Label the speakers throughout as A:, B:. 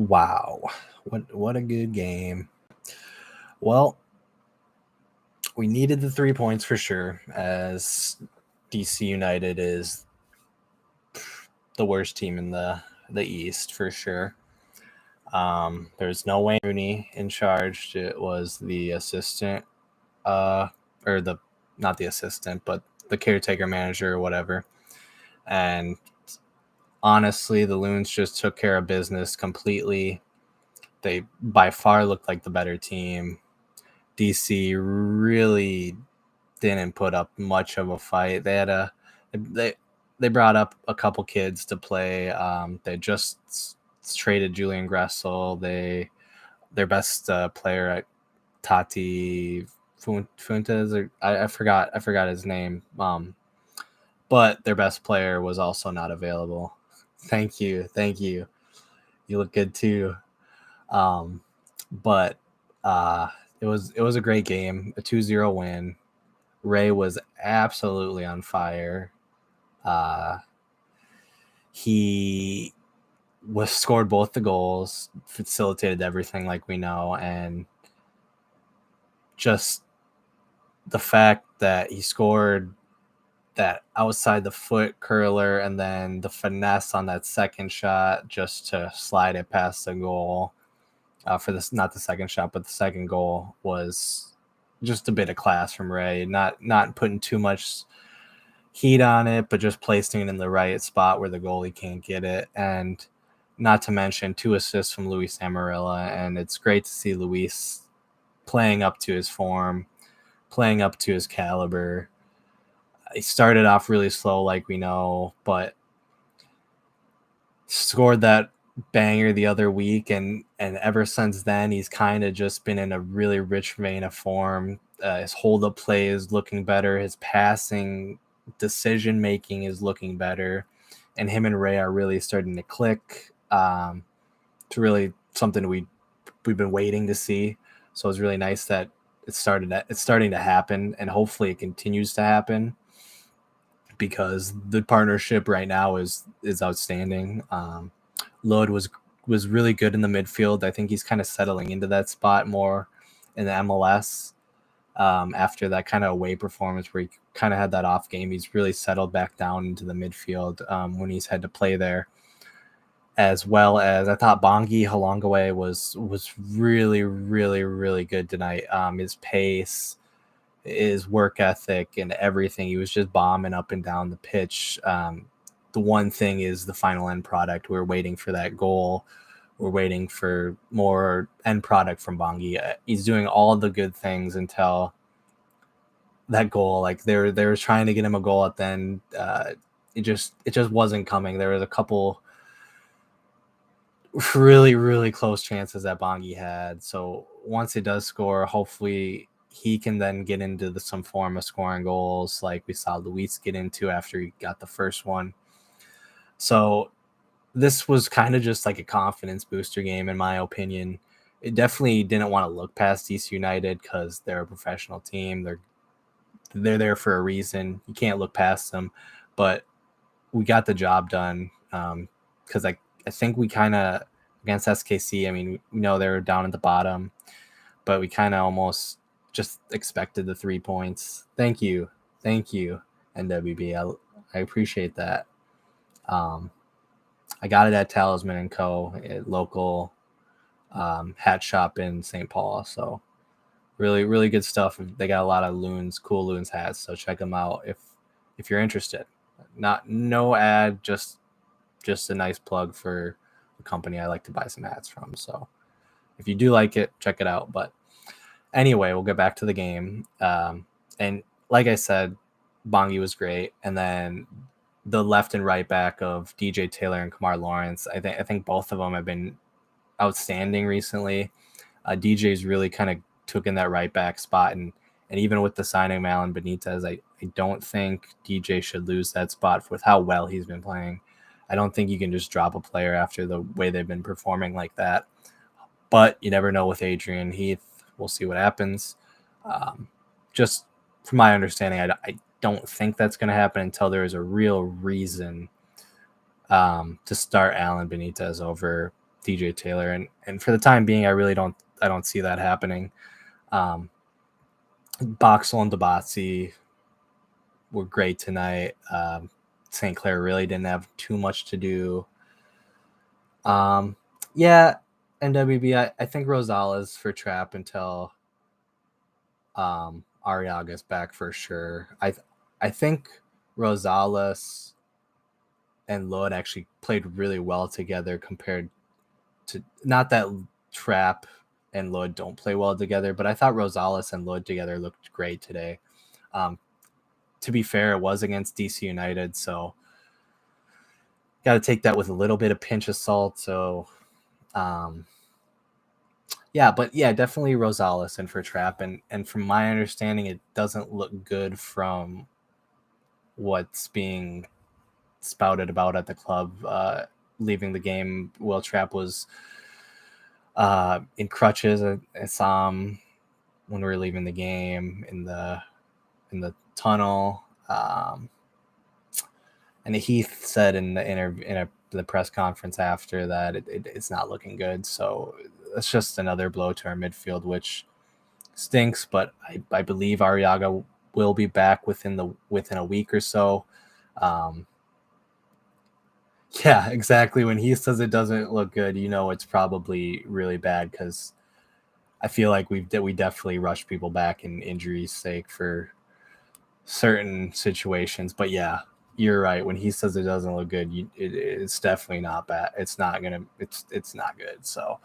A: Wow. What a good game. Well, we needed the 3 points for sure, as DC United is the worst team in the East for sure. There's no Wayne Rooney in charge. It was the assistant, or the not the assistant, but the caretaker manager or whatever. And honestly, the Loons just took care of business completely. They by far looked like the better team. DC really didn't put up much of a fight. They brought up a couple kids to play. They just traded Julian Gressel. Their best player at Tati Fuentes, or I forgot his name. But their best player was also not available. Thank you. You look good too. But it was a great game, a 2-0 win. Ray was absolutely on fire. He scored both the goals, facilitated everything like we know, and just the fact that he scored that outside the foot curler and then the finesse on that second shot just to slide it past the goal for this, not the second shot, but the second goal was just a bit of class from Ray. Not putting too much heat on it, but just placing it in the right spot where the goalie can't get it. And not to mention 2 assists from Luis Amarilla. And it's great to see Luis playing up to his form, playing up to his caliber. He started off really slow, like we know, but scored that banger the other week, and ever since then he's kind of just been in a really rich vein of form. His hold-up play is looking better. His passing decision making is looking better, and him and Ray are really starting to click. To really something we've been waiting to see. So it's really nice that it's starting to happen, and hopefully it continues to happen, because the partnership right now is outstanding. Lod was really good in the midfield. I think he's kind of settling into that spot more in the MLS after that kind of away performance where he kind of had that off game. He's really settled back down into the midfield when he's had to play there. As well as I thought Bongi Halongaway was really, really, really good tonight. His pace, his work ethic, and everything. He was just bombing up and down the pitch. The one thing is the final end product. We're waiting for that goal. We're waiting for more end product from Bongi. He's doing all the good things until that goal. Like they were trying to get him a goal at the end. It just wasn't coming. There was a couple really, really close chances that Bongi had. So once he does score, hopefully he can then get into some form of scoring goals like we saw Luis get into after he got the first one. So this was kind of just like a confidence booster game, in my opinion. It definitely didn't want to look past DC United because they're a professional team. They're there for a reason. You can't look past them. But we got the job done because I think we kind of, against SKC, I mean, we know they were down at the bottom, but we kind of almost just expected the 3 points. Thank you, NWB. I appreciate that. I got it at Talisman & Co., a local hat shop in St. Paul. So really, really good stuff. They got a lot of cool Loons hats. So check them out if you're interested. No ad, just a nice plug for a company I like to buy some hats from. So if you do like it, check it out. But anyway, we'll get back to the game. And like I said, Bongi was great. And then the left and right back of DJ Taylor and Kamar Lawrence, I think both of them have been outstanding recently. DJ's really kind of took in that right back spot, and even with the signing of Alan Benitez, I don't think DJ should lose that spot with how well he's been playing. I don't think you can just drop a player after the way they've been performing like that. But you never know with Adrian Heath. We'll see what happens. Just from my understanding, I don't think that's going to happen until there is a real reason to start Alan Benitez over DJ Taylor, and for the time being, I don't see that happening. Boxel and Dabatsi were great tonight. St. Clair really didn't have too much to do. Yeah, NWB, I think Rosales for trap until Arriaga's back for sure. I think Rosales and Lloyd actually played really well together compared to, not that Trap and Lloyd don't play well together, but I thought Rosales and Lloyd together looked great today. To be fair, it was against DC United, so got to take that with a little bit of pinch of salt. So, yeah, but yeah, definitely Rosales and for Trap, and from my understanding, it doesn't look good from what's being spouted about at the club. Leaving the game, Will Trapp was in crutches. I saw him when we were leaving the game in the tunnel. And Heath said in the press conference after that it's not looking good. So it's just another blow to our midfield, which stinks. But I believe Arriaga will be back within a week or so. Yeah, exactly. When he says it doesn't look good, it's probably really bad, because I feel like we definitely rush people back in injury's sake for certain situations. But yeah, you're right. When he says it doesn't look good, it's definitely not bad. It's not good. So,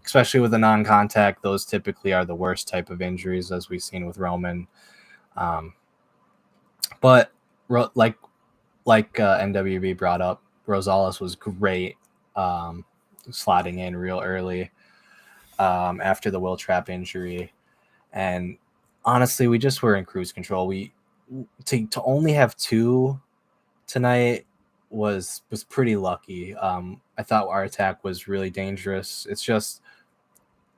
A: especially with a non-contact, those typically are the worst type of injuries, as we've seen with Roman. But like NWB brought up, Rosales was great, slotting in real early after the Will Trapp injury. And honestly, we just were in cruise control. To only have two tonight was pretty lucky. I thought our attack was really dangerous. It's just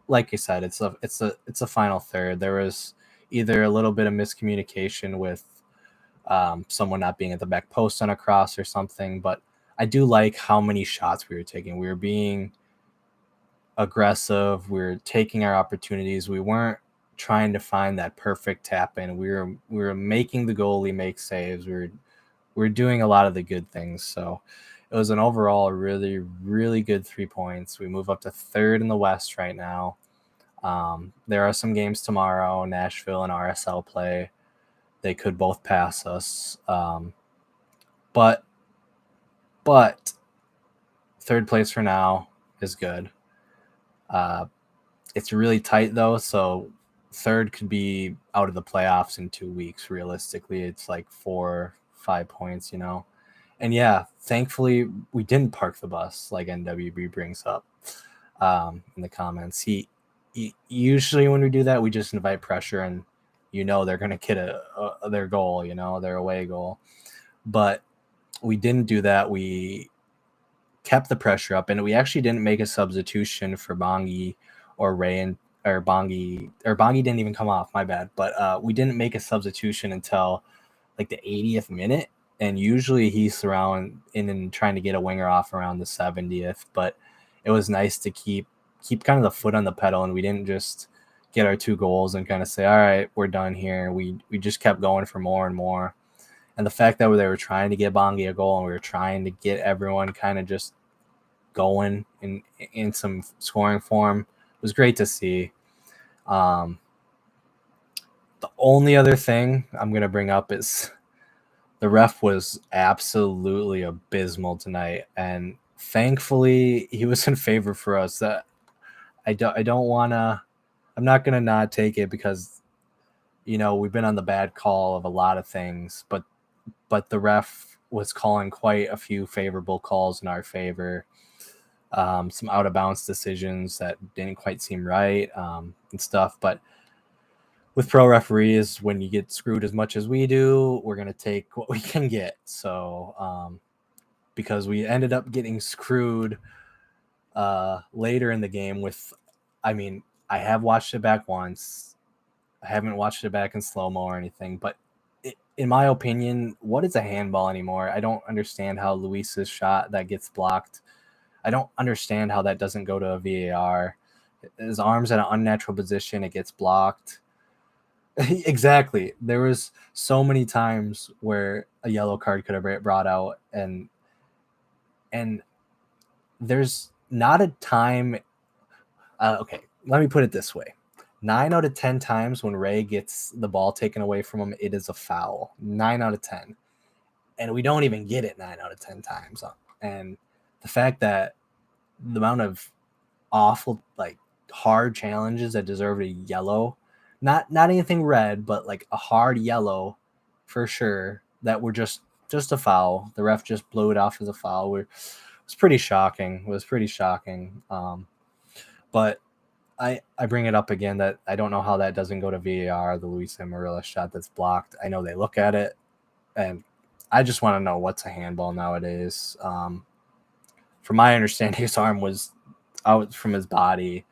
A: like you said, it's a final third. There was either a little bit of miscommunication with someone not being at the back post on a cross or something, but I do like how many shots we were taking. We were being aggressive. We were taking our opportunities. We weren't trying to find that perfect tap in. We were making the goalie make saves. We were doing a lot of the good things. So it was an overall really, really good 3 points. We move up to third in the West right now. There are some games tomorrow, Nashville and RSL play. They could both pass us. But third place for now is good. It's really tight though, so third could be out of the playoffs in 2 weeks. Realistically, it's like 4-5 points, And yeah, thankfully we didn't park the bus, like NWB brings up in the comments. He usually when we do that, we just invite pressure, and they're gonna get their goal, their away goal. But we didn't do that. We kept the pressure up, and we actually didn't make a substitution for Bongi or Ray, or Bongi didn't even come off, my bad. But we didn't make a substitution until like the 80th minute, and usually he's around and trying to get a winger off around the 70th. But it was nice to keep kind of the foot on the pedal, and we didn't just get our 2 goals and kind of say, all right, we're done here. We just kept going for more and more. And the fact that they were trying to get Bongi a goal, and we were trying to get everyone kind of just going in some scoring form was great to see. The only other thing I'm going to bring up is the ref was absolutely abysmal tonight, and thankfully he was in favor for us. That I'm not going to not take it, because we've been on the bad call of a lot of things, but the ref was calling quite a few favorable calls in our favor. Some out of bounds decisions that didn't quite seem right, and stuff. But with pro referees, when you get screwed as much as we do, we're going to take what we can get. So, because we ended up getting screwed later in the game I have watched it back once. I haven't watched it back in slow-mo or anything, but in my opinion, what is a handball anymore? I don't understand how Luis's shot that gets blocked I don't understand how that doesn't go to a VAR. His arm's in an unnatural position. It gets blocked. Exactly. There was so many times where a yellow card could have been brought out, and there's not a time. Okay, let me put it this way: 9 out of 10 times when Ray gets the ball taken away from him, it is a foul. 9 out of 10, and we don't even get it 9 out of 10 times. And the fact that the amount of awful, like, hard challenges that deserve a yellow, not anything red, but like a hard yellow for sure, that were just a foul. The ref just blew it off as a foul. It was pretty shocking. But I bring it up again that I don't know how that doesn't go to VAR. The Luis Amarilla shot that's blocked. I know they look at it, and I just want to know what's a handball nowadays. From my understanding, his arm was out from his body.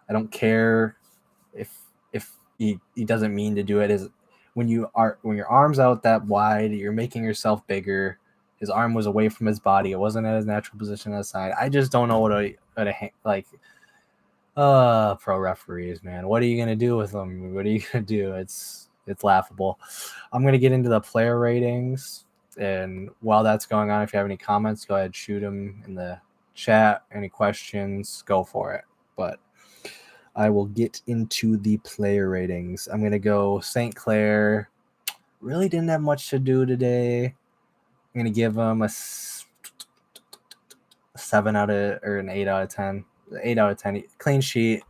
A: I don't care if he doesn't mean to do it. When your arm's out that wide, you're making yourself bigger. His arm was away from his body. It wasn't at his natural position on the side. I just don't know what like. Pro referees, man. What are you gonna do with them? What are you gonna do? It's laughable. I'm gonna get into the player ratings, and while that's going on, if you have any comments, go ahead, shoot them in the chat. Any questions, go for it. But I will get into the player ratings. I'm gonna go St. Clair. Really didn't have much to do today. I'm gonna give them a 7 out of, or an 8 out of 10. 8 out of 10. Clean sheet.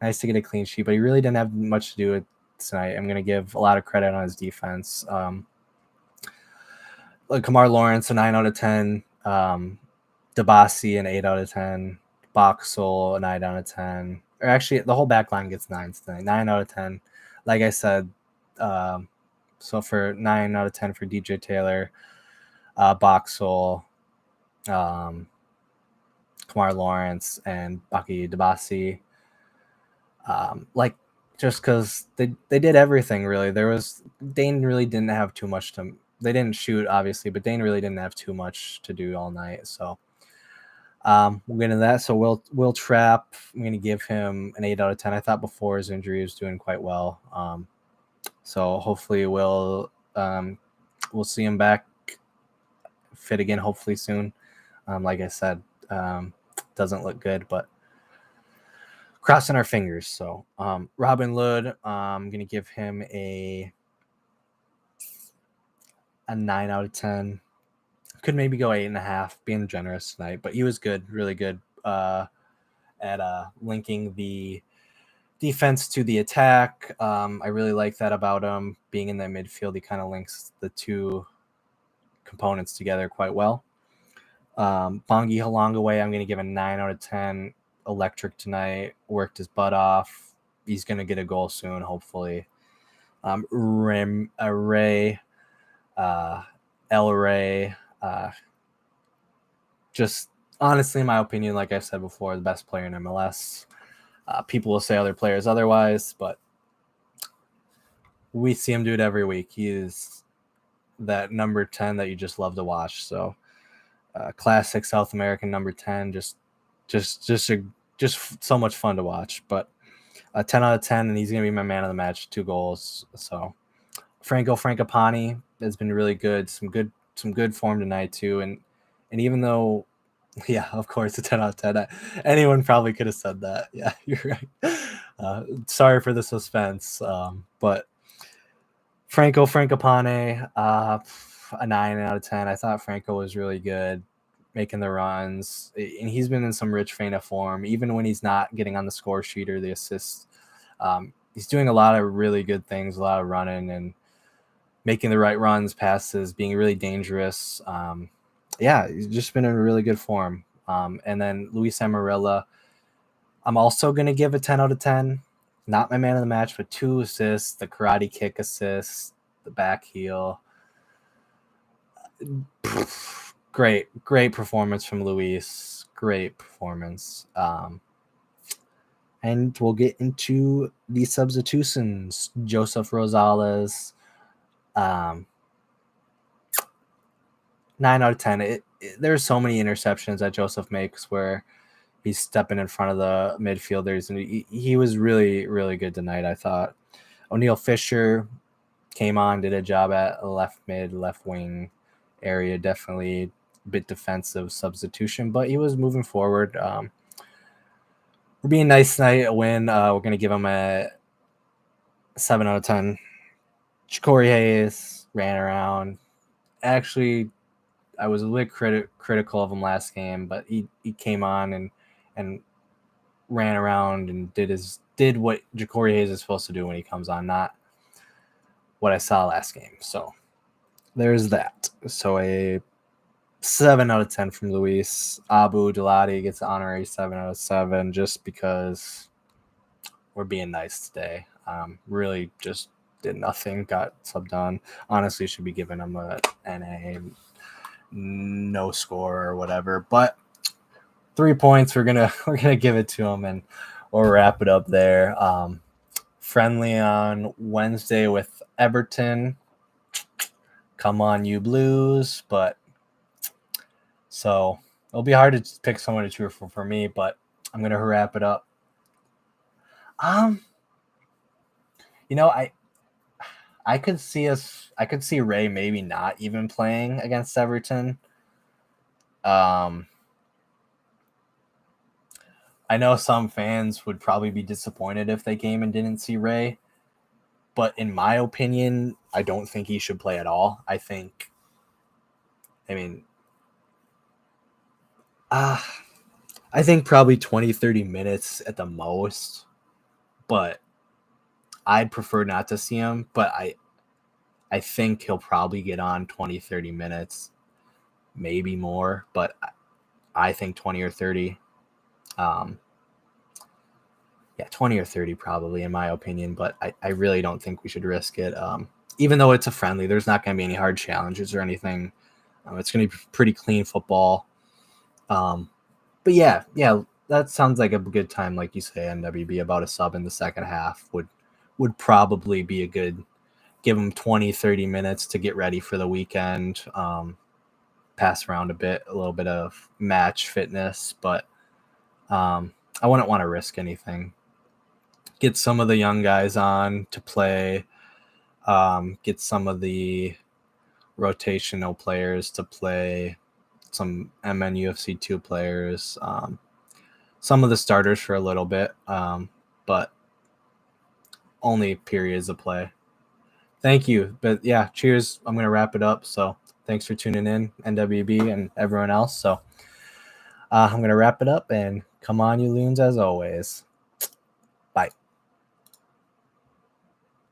A: Nice to get a clean sheet, but he really didn't have much to do with tonight. I'm going to give a lot of credit on his defense. Kamar Lawrence, a 9 out of 10. Dabasi, an 8 out of 10. Boxel, a 9 out of 10. Or actually, the whole back line gets 9s tonight. 9 out of 10. Like I said, so for 9 out of 10 for DJ Taylor, Boxel, Kamar Lawrence, and Baki Dabasi. Just because they did everything, really. Dane really didn't have too much to. They didn't shoot, obviously, but Dane really didn't have too much to do all night. So we'll get into that. So Will Trapp, I'm going to give him an 8 out of 10. I thought before his injury he was doing quite well. So hopefully we'll see him back fit again, hopefully soon. Like I said, doesn't look good, but crossing our fingers. So Robin Lud, I'm going to give him a 9 out of 10. Could maybe go 8.5, being generous tonight, but he was good, really good at linking the defense to the attack. I really like that about him. Being in that midfield, he kind of links the two components together quite well. Bongi Halongaway, I'm going to give a 9 out of 10. Electric tonight, worked his butt off. He's going to get a goal soon, hopefully. Ray, El Ray, just honestly, in my opinion, like I said before, the best player in MLS. People will say other players otherwise, but we see him do it every week. He is that number 10 that you just love to watch. So classic South American number 10, just so much fun to watch. But 10 out of 10, and he's going to be my man of the match, 2 goals. So Franco Frankopani has been really good. Some good form tonight too. And even though, yeah, of course, a 10 out of 10. Anyone probably could have said that. Yeah, you're right. Sorry for the suspense. But Franco Frankopani, a 9 out of 10. I thought Franco was really good, making the runs, and he's been in some rich vein of form, even when he's not getting on the score sheet or the assists. He's doing a lot of really good things, a lot of running and making the right runs, passes, being really dangerous. Yeah, he's just been in a really good form. And then Luis Amarilla, I'm also going to give a 10 out of 10. Not my man of the match, but 2 assists, the karate kick assist, the back heel. Great performance from Luis. Great performance. And we'll get into the substitutions. Joseph Rosales. 9 out of 10. There's so many interceptions that Joseph makes where he's stepping in front of the midfielders, and he was really, really good tonight, I thought. O'Neal Fisher came on, did a job at left mid, left wing area, definitely a bit defensive substitution, but he was moving forward. We're being nice tonight, a win. We're going to give him a 7 out of 10. Ja'Cory Hayes ran around. Actually, I was a little critical of him last game, but he came on and ran around and did what Ja'Cory Hayes is supposed to do when he comes on, not what I saw last game. So there's that. So a 7 out of 10 from Luis. Abu Dalati gets an honorary 7 out of 7 just because we're being nice today. Really just did nothing, got subbed on. Honestly, should be giving him a NA no score or whatever. But 3 points, we're gonna give it to him, and we'll wrap it up there. Friendly on Wednesday with Everton. Come on, you Blues! But so it'll be hard to pick someone to cheer for me, but I'm gonna wrap it up. I could see Ray maybe not even playing against Everton. I know some fans would probably be disappointed if they came and didn't see Ray, but in my opinion, I don't think he should play at all. I think probably 20, 30 minutes at the most, but I'd prefer not to see him, but I think he'll probably get on 20, 30 minutes, maybe more, but I think 20 or 30. 20 or 30 probably, in my opinion, but I really don't think we should risk it. Even though it's a friendly, there's not going to be any hard challenges or anything. It's going to be pretty clean football. But yeah, that sounds like a good time, like you say, NWB, about a sub in the second half would probably be a good, give them 20, 30 minutes to get ready for the weekend, pass around a little bit of match fitness, but I wouldn't want to risk anything. Get some of the young guys on to play, get some of the rotational players to play, some MNUFC 2 players, some of the starters for a little bit, but only periods of play. Thank you. But yeah, cheers. I'm going to wrap it up. So thanks for tuning in, NWB and everyone else. So I'm going to wrap it up, and come on, you loons, as always.